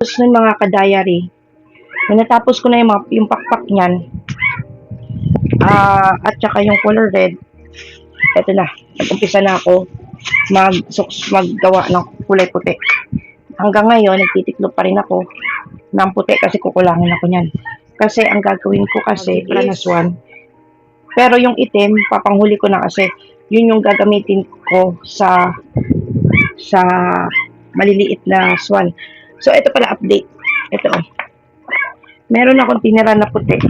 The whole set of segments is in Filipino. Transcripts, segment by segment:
Tapos ng mga ka-diary, nung natapos ko na yung pakpak niyan, at saka yung color red, eto na, nag-umpisa na ako maggawa ng kulay puti. Hanggang ngayon, nagtitiklop pa rin ako ng puti kasi kukulangin ako niyan. Kasi ang gagawin ko kasi is one. Pero yung itim, papanghuli ko na kasi yun yung gagamitin ko sa maliliit na swan. So, ito pala update. Ito. Meron akong tinira na puti.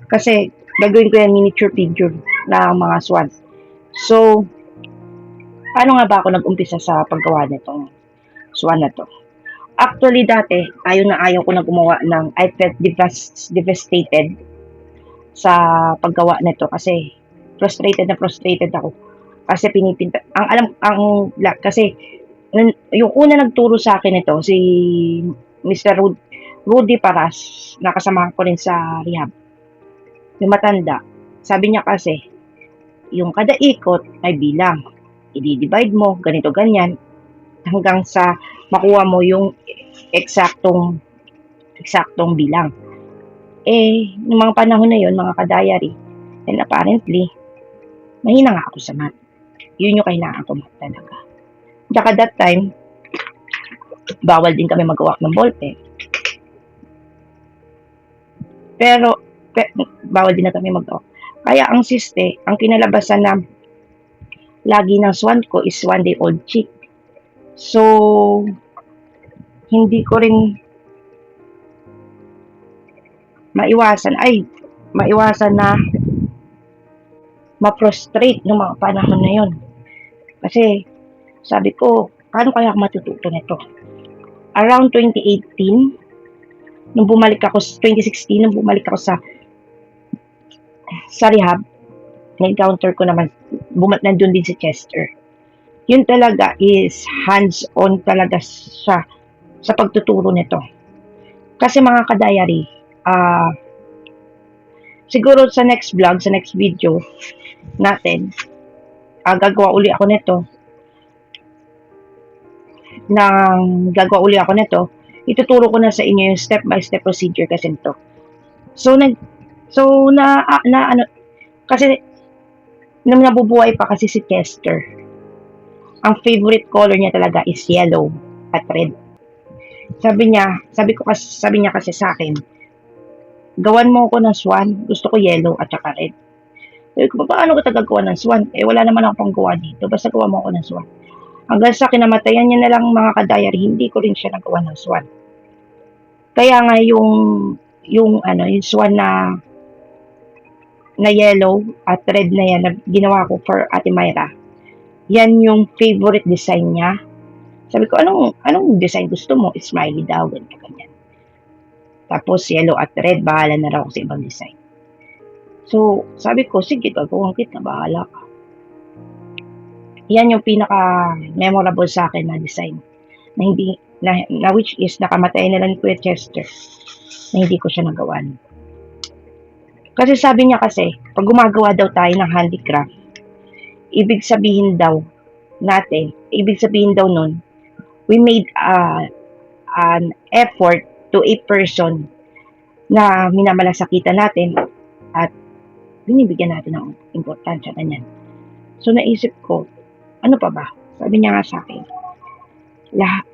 Kasi, gagawin ko yung miniature figure ng mga swan. So, paano nga ba ako nag-umpisa sa paggawa nitong swan na to? Actually, dati, ayaw ko na gumawa ng, I felt devastated sa paggawa nito kasi frustrated ako. Kasi pinipinta, kasi, yung una nagturo sa akin ito, si Mr. Rudy Paras, nakasama ko rin sa rehab. Yung matanda, sabi niya kasi, yung kada ikot ay bilang. I-divide mo, ganito, ganyan, hanggang sa makuha mo yung eksaktong bilang. Yung mga panahon na yun, mga ka-diary, and apparently, mahina nga ako sa math. Yun yung kailangan ko talaga. Tsaka that time, bawal din kami magawa ng ballpen. Pero, bawal din na kami magawa. Kaya ang siste, ang kinalabasan na lagi ng swan ko is 1-day-old chick. So, hindi ko rin maiwasan na ma-frustrate ng mga panahon na yon. Kasi, sabi ko, paano kaya ako matututo nito? Around 2016, nung bumalik ako sa rehab, na-encounter ko naman, nandun din si Chester. Yun talaga is hands-on talaga siya sa pagtuturo nito. Kasi mga ka-diary, siguro sa next vlog, sa next video natin, gagawa uli ako nito, ituturo ko na sa inyo yung step-by-step procedure kasi nito. Kasi nung nabubuhay pa kasi si Chester, ang favorite color niya talaga is yellow at red. Sabi niya kasi sa akin, gawan mo ako ng swan, gusto ko yellow at saka red. Sabi ko, paano ko gagawa ng swan? Wala naman ako pang gawa dito, basta gawa mo ako ng swan. Hanggang sa kinamatayan niya na lang mga ka-diary, hindi ko rin siya nagawa ng swan. Kaya nga yung swan na yellow at red na yan, na ginawa ko for Ate Myra, yan yung favorite design niya. Sabi ko, anong design gusto mo? Smiley daw, ganyan. Tapos yellow at red, bahala na raw ako sa ibang design. So, sabi ko, sige, gagawin kita, bahala ka. Yan yung pinaka-memorable sa akin na design. Na which is nakamatay na lang ni Kuya Chester, na hindi ko siya nagawan. Kasi sabi niya kasi, pag gumagawa daw tayo ng handicraft, ibig sabihin daw nun, we made an effort to a person na minamalasakitan natin at binibigyan natin ng importansya ganyan. So naisip ko, ano pa ba? Sabi niya nga sa akin,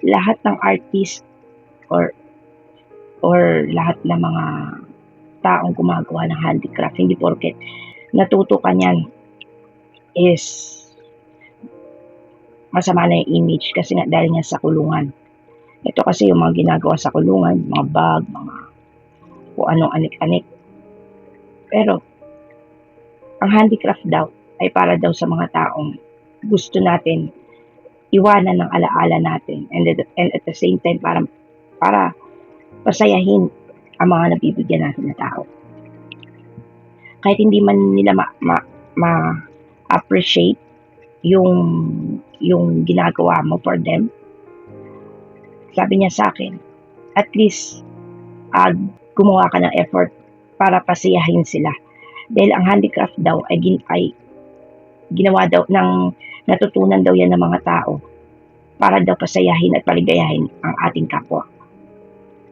lahat ng artist or lahat ng mga taong gumagawa ng handicraft, hindi porket natuto ka niyan is masama na yung image kasi nga dahil niya sa kulungan. Ito kasi yung mga ginagawa sa kulungan, mga bag, mga kung anong anik-anik. Pero, ang handicraft daw ay para daw sa mga taong gusto natin iwanan ng alaala natin and at the same time para pasayahin ang mga nabibigyan natin na tao. Kahit hindi man nila ma-appreciate yung ginagawa mo for them, sabi niya sa akin, at least gumawa ka ng effort para pasiyahin sila. Dahil ang handicraft daw ay ginawa daw natutunan daw yan ng mga tao para daw pasayahin at paligayahin ang ating kapwa.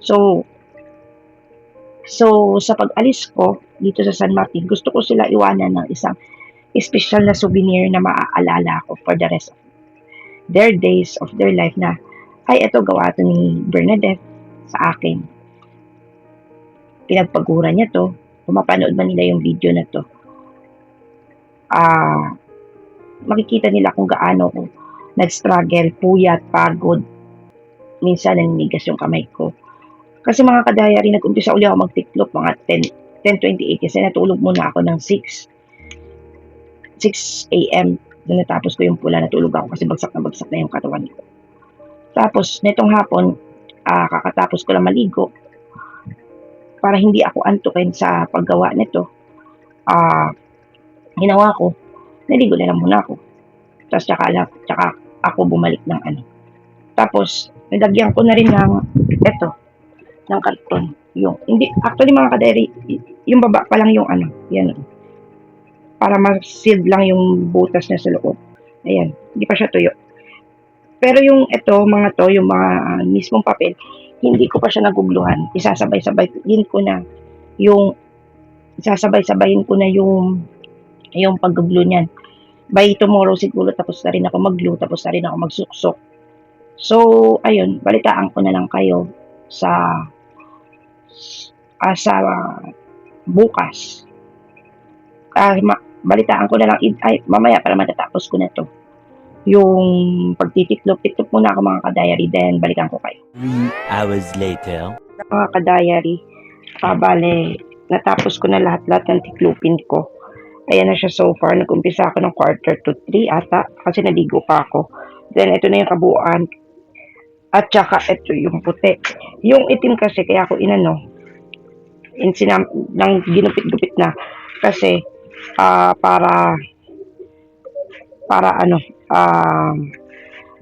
So, sa pag-alis ko dito sa San Martin, gusto ko sila iwanan ng isang special na souvenir na maaalala ko for the rest of their days of their life na, ay, ito gawa to ni Bernadette sa akin. Pinagpagura niya to. Kung mapanood man nila yung video na to, makikita nila kung gaano ko nag-struggle, puyat, pagod. Minsan naninigas yung kamay ko. Kasi mga kadayari, nag-umpisa uli ako magtiklop mga 10:28 kasi natulog muna ako ng 6 a.m. Doon natapos ko yung pula, natulog ako kasi bagsak na yung katawan ko. Tapos, netong hapon, kakatapos ko lang maligo para hindi ako antukin sa paggawa nito. Ginawa ko, naligo na lang muna ako. Tapos, tsaka ako bumalik ng ano. Tapos, nilagyan ko na rin ng karton. Actually mga kadayari, yung baba pa lang yung yan. Para ma-sealed lang yung butas niya sa loob. Ayan, hindi pa siya tuyo. Pero yung mga mismong papel, hindi ko pa siya nagugluhan. Isasabay-sabayin ko na yung pag-glue niyan. By tomorrow siguro tapos na rin ako mag-glue, tapos na rin ako magsuksok. So, ayun, balitaan ko na lang kayo sa bukas. Balitaan ko na lang mamaya para matatapos ko na to. Yung pagtitiklop muna ako mga kadayari, then balikan ko kayo. 3 hours later. Mga kadayari, bale, natapos ko na lahat ng tiklopin ko. Ayan na siya so far. Nag-umpisa ako ng 2:45 ata kasi naligo pa ako. Then, ito na yung kabuuan. At saka, ito yung puti. Yung itim kasi, kaya ako nang ginupit-gupit na. Kasi,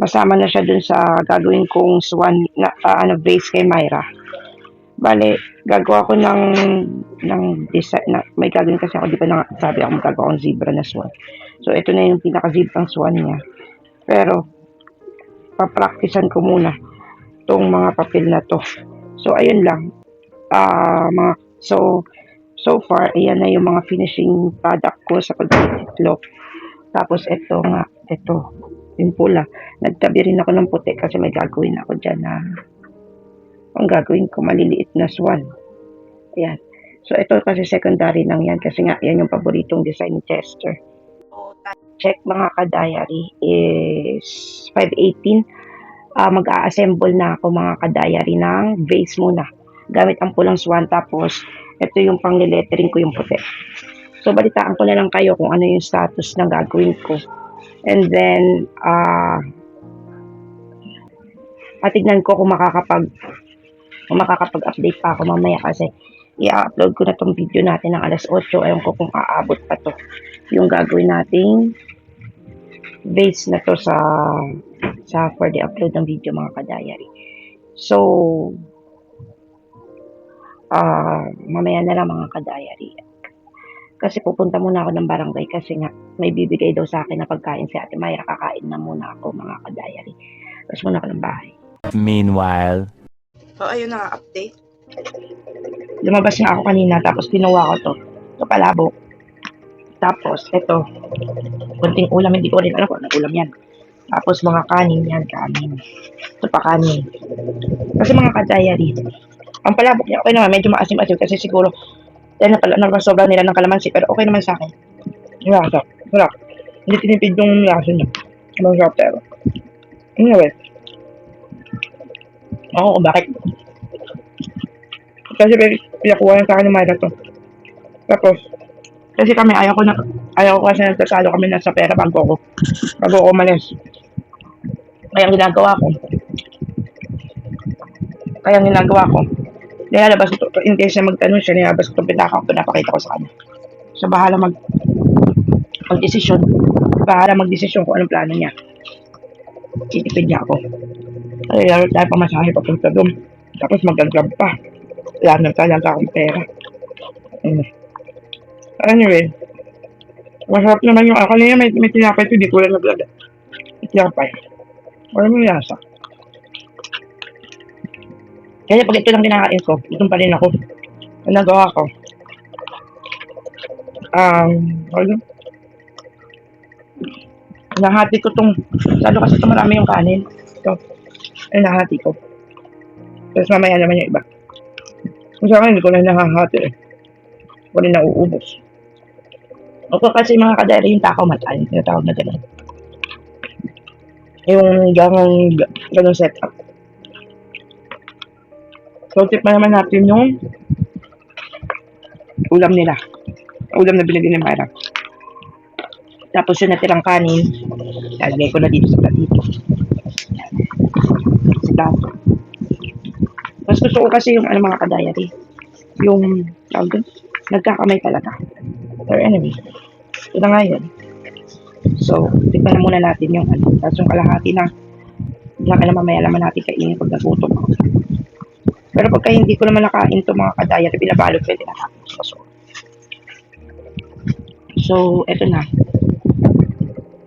masama na siya dun sa gagawin kong swan base kay Myra. Bale, gagawa ko ng design may gagawin kasi ako, di ba sabi ako magagawa ng zebra na swan. So ito na yung pinaka-zebrang swan niya. Pero papraktisan ko muna tong mga papel na to. So ayun lang. So far, ayan na yung mga finishing product ko sa pagtitiklop. Tapos ito, yung pula. Nagtabi rin ako ng puti kasi may gagawin ako dyan na ang gagawin ko maliliit na swan. Ayan. So ito kasi secondary lang yan kasi nga yan yung paboritong design ni Chester. So, check mga kadayari is 5:18. Mag-a-assemble na ako mga kadayari ng vase muna. Gamit ang pulang swan, tapos ito yung pang-lettering ko yung puti. So, balitaan ko na lang kayo kung ano yung status ng gagawin ko. And then, tignan ko kung makakapag-update pa ako mamaya kasi i-upload ko na tong video natin ng alas 8. Ayun ko kung aabot pa to. Yung gagawin nating base na to sa for the upload ng video mga kadayari. So, mamaya na lang mga kadayari. Kasi pupunta muna ako ng barangay kasi nga may bibigay daw sa akin na pagkain si Ate Myra. Kakain na muna ako mga kadayari. Tapos muna ako ng bahay. Meanwhile. So, ayun na nga, update. Lumabas nga ako kanina tapos kinuha ko to. Ito palabo. Tapos, ito. Kunting ulam, hindi ko rin alam kung anong ulam yan. Tapos mga kanin yan, kanin. Ito pa kanin. Kasi mga kadayari, ang palabok niya, okay naman, medyo maasim-asim kasi siguro dahil napasobra nila ng kalamansi, pero okay naman sa akin. Wala. Hindi tinipid yung lasa niya. Masarap pero. Anyway. Ako kung bakit. Kasi pinakuha sa akin ng Myra to. Tapos, kasi kami, ayaw ko kasi nagtatalo kami na sa pera bago ako umalis. Kaya ang ginagawa ko, nilalabas ko to, hindi siya magtanong siya, nilalabas ko itong pinapakita ko sa kanya. So, bahala magdesisyon kung anong plano niya. Titipid niya ako. Ay, lalo tayo pamasahe papunta doon. Tapos mag-grab pa. Wala na talaga akong pera. Anyway, Masarap naman yung, kanina may tinapay ito, di ko lang naglagay. May tinapay. Wala mo lasa. Kaya pag ito lang kinakain ko, itong pa rin ako. Ang nagawa ko. Ano? Nahati ko tong, lalo kasi ito marami yung kanin. Ito, ay nahati ko. Tapos mamaya naman yung iba. Kung sa akin, hindi ko na nahahati eh. Hindi ko rin nauubos. Ako kasi mga kadari yung takaw matay. Yung tawag na gano'n. Yung ganong setup. So, tip pa naman natin yung ulam nila. Ulam na binigyan ng Myra. Tapos yung natirang kanin, lalagay ko na dito sa platito. Sa plato. Mas gusto ko kasi yung mga kadayari. Yung, tawag doon, nagkakamay talaga. Pero anyway, ito na nga yun. So, tignan na muna natin yung tapos yung kalahati na mamaya naman natin kainin pag nagutom ako. Pero pagka hindi ko naman nakain ito mga kadayari, pinabalot ko yung tinatapos ko. So, eto na.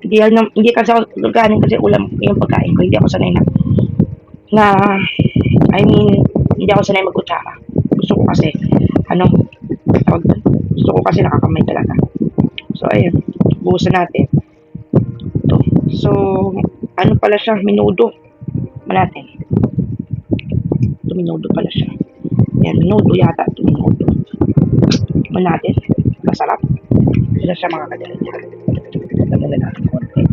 Hindi kasi ako ganin kasi ulam yung pagkain ko. Hindi ako sanay hindi ako sanay magkutsara. Gusto ko kasi, gusto ko kasi nakakamay talaga. So, ayun. Buhusan natin. Ito. So, ano pala siya? Minudo. Natin. Ito, minudo pala siya. Yan, minudo yata. Ito, minudo. Natin. Masarap. Ito siya mga kadalanya. Dami na natin konti.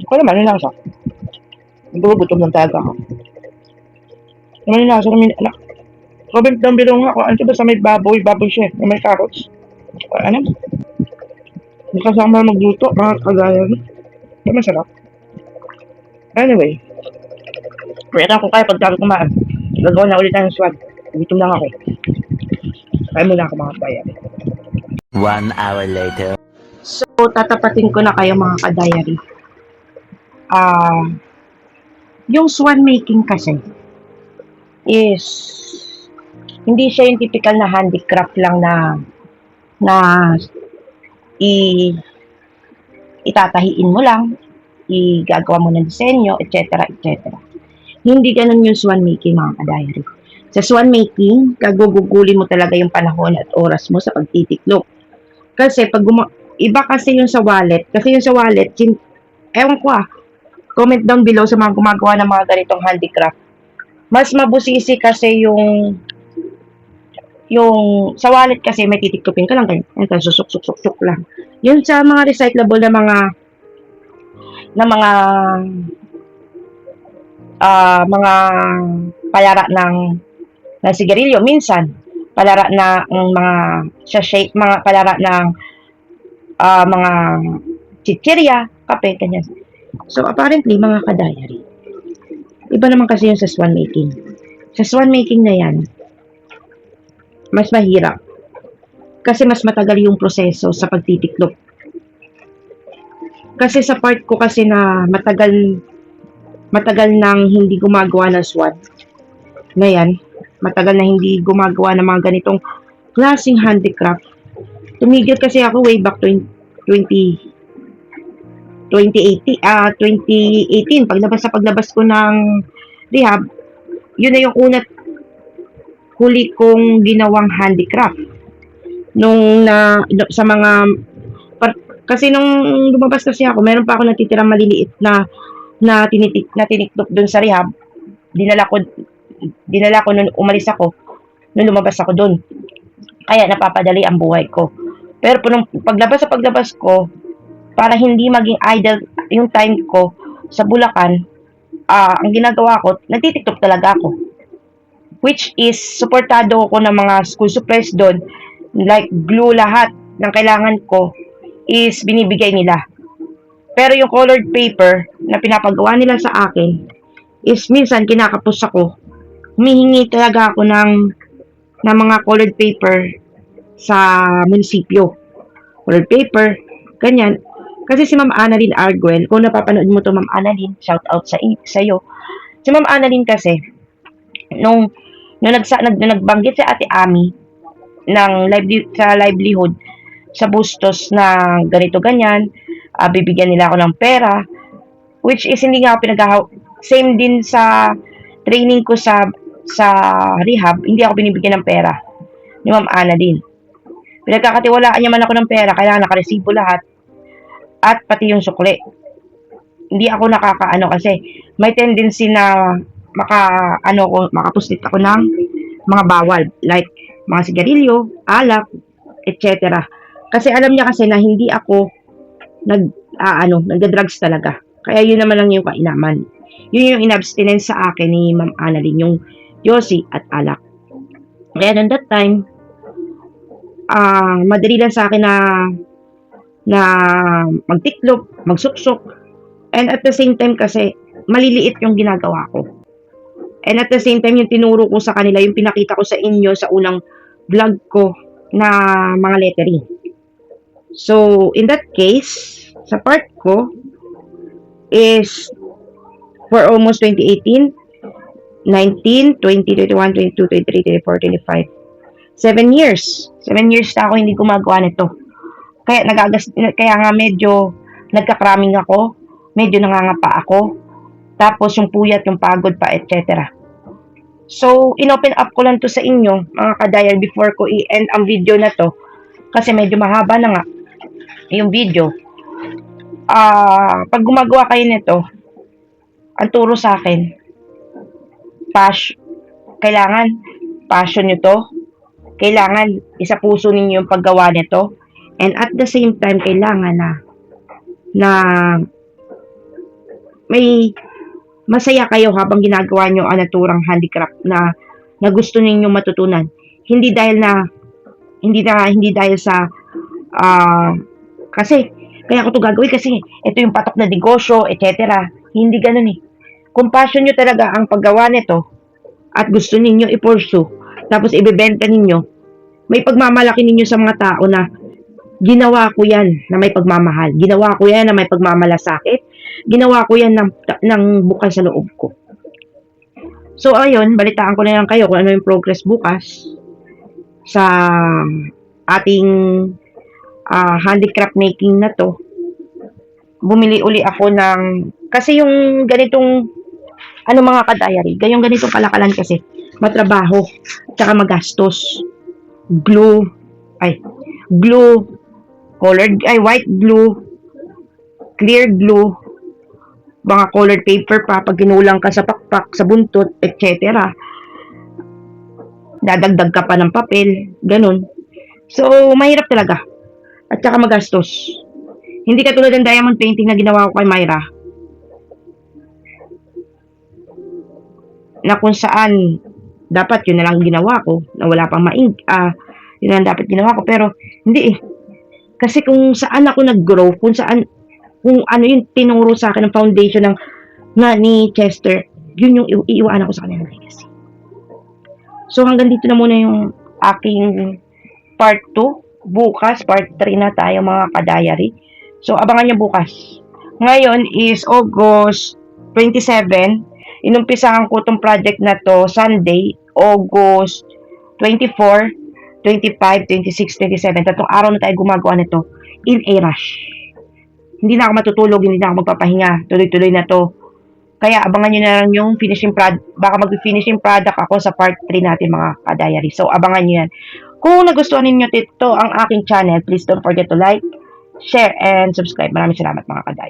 Ako naman, yung lasa. Nagugutom ng talaga ako. Naman yung lasa namin, anak. Comment down below nga kung ano ito ba sa may baboy siya, may carrots. Ano? May kasama magluto, mga kagaya. Ito masarap. Anyway, pwede ako kaya pagkakas kumaan. Gagawa na ulit ng swag. Gutom lang ako. Kaya muna ako mga bayan. 1 hour later. So, tatapatin ko na kayo mga kadayari. Yung swan making kasi is hindi siya yung typical na handicraft lang na itatahiin mo lang, igagawa mo ng disenyo, etc. etc. Hindi ganun yung swan making mga kadayari. Sa swan making, gagugugulin mo talaga yung panahon at oras mo sa pagtitiklop. Kasi pag iba kasi yung sa wallet, ewan ko comment down below sa mga gumagawa ng mga ganitong handicraft. Mas mabusisi kasi yung sa wallet kasi may titiklopin ka lang ganyan. Ito, susuk lang. Yun sa mga recyclable na mga palara ng sigarilyo minsan, palara na mga sachet, mga palara ng mga chichirya, kape, ganyan. So, apparently, mga kadayari, iba naman kasi yung sa swan making. Sa swan making na yan, mas mahirap. Kasi mas matagal yung proseso sa pagtitiklop. Kasi sa part ko kasi na matagal nang hindi gumagawa ng swan na yan, matagal na hindi gumagawa ng mga ganitong klaseng handicraft. Tumigil kasi ako way back 2018, paglabas ko ng rehab, yun na yung huli kong ginawang handicraft. Kasi nung lumabas kasi ako, meron pa ako natitirang maliliit na tiniklop dun sa rehab. Dinala ko nung umalis ako, nung lumabas ako dun. Kaya napapadali ang buhay ko. Pero nung paglabas ko, para hindi maging idle yung time ko sa Bulacan, ang ginagawa ko, nagtitiklop talaga ako. Which is, supportado ko ng mga school supplies doon, like glue, lahat ng kailangan ko is binibigay nila. Pero yung colored paper na pinapagawa nila sa akin is minsan kinakapos ako. Humihingi talaga ako ng mga colored paper sa munisipyo. Colored paper, ganyan. Kasi si Ma'am Annalyn Arguel, kung napapanood mo to Ma'am Annalyn, shout out sa iyo. Si Ma'am Annalyn kasi, nung nagbanggit si Ate Ami sa livelihood sa Bustos na ganito ganyan, bibigyan nila ako ng pera, which is hindi nga ako same din sa training ko sa rehab, hindi ako binibigyan ng pera ni Ma'am Ana din. Pinagkakatiwalaan niya man ako ng pera, kailangan nakaresibo lahat at pati yung sukli. Hindi ako nakakaano kasi may tendency na makapuslit ako ng mga bawal like mga sigarilyo, alak, etc. Kasi alam niya kasi na hindi ako nagda-drugs talaga. Kaya yun naman lang yung kainaman. Yun yung inabstinence sa akin ni Ma'am Annalyn, yung yosi at alak. Kaya noon that time, madali lang sa akin na magtiklop, magsuksok, and at the same time kasi maliliit yung ginagawa ko. And at the same time, yung tinuro ko sa kanila, yung pinakita ko sa inyo sa unang vlog ko na mga lettering. So, in that case, sa part ko is for almost 2018, 19, 20, 21, 22, 23, 24, 25. 7 years. 7 years na ako hindi gumagawa nito. Kaya nga medyo nagkakraming ako, medyo nangangapa ako, tapos yung puyat, yung pagod pa, etc. So, in-open up ko lang to sa inyo, mga kadayar, before ko i-end ang video na to, kasi medyo mahaba na nga yung video. Pag gumagawa kayo nito, ang turo sa akin, kailangan passion nyo to, kailangan isa puso ninyo yung paggawa nito, and at the same time, kailangan na may masaya kayo habang ginagawa nyo ang naturang handicraft na gusto ninyo matutunan. Hindi dahil sa kasi kaya ko to gagawin kasi ito yung patok na negosyo, etc. Hindi ganoon eh. Kung passion nyo talaga ang paggawa nito at gusto ninyo i-pursue, tapos ibebenta ninyo, may pagmamalaki ninyo sa mga tao na ginawa ko yan na may pagmamahal. Ginawa ko yan na may pagmamalasakit. Ginawa ko yan ng bukas sa loob ko. So, ayun, balitaan ko na lang kayo kung ano yung progress bukas sa ating handicraft making na to. Bumili uli ako kasi yung ganitong mga kadayari, ganitong kalakalan kasi matrabaho, tsaka magastos. Glue, white glue, clear glue, mga colored paper pa, pag ginulang ka sa pakpak, sa buntot, etc. Dadagdag ka pa ng papel, ganun. So, mahirap talaga. At saka magastos. Hindi katulad ng diamond painting na ginawa ko kay Myra, na kung saan dapat yun na lang ginawa ko, na wala pang yun ang dapat ginawa ko, pero hindi eh. Kasi kung saan ako nag-grow, kung ano yung tinuro sa akin ng foundation ni Chester, yun yung iiwanan ko sa kanya ng legacy. So hanggang dito na muna yung aking part 2. Bukas, part 3 na tayo mga kadayari. So abangan nyo bukas. Ngayon is August 27. Inumpisahan ko itong project na to Sunday, August 24, 25, 26, 27. Tatlong araw na tayo gumagawa nito in a rush. Hindi na ako matutulog, hindi na ako magpapahinga. Tuloy-tuloy na to. Kaya abangan nyo na lang yung finishing product. Baka mag-finishing product ako sa part 3 natin mga kadayari. So abangan nyo yan. Kung nagustuhan ninyo ito ang aking channel, please don't forget to like, share, and subscribe. Maraming salamat mga kadayari.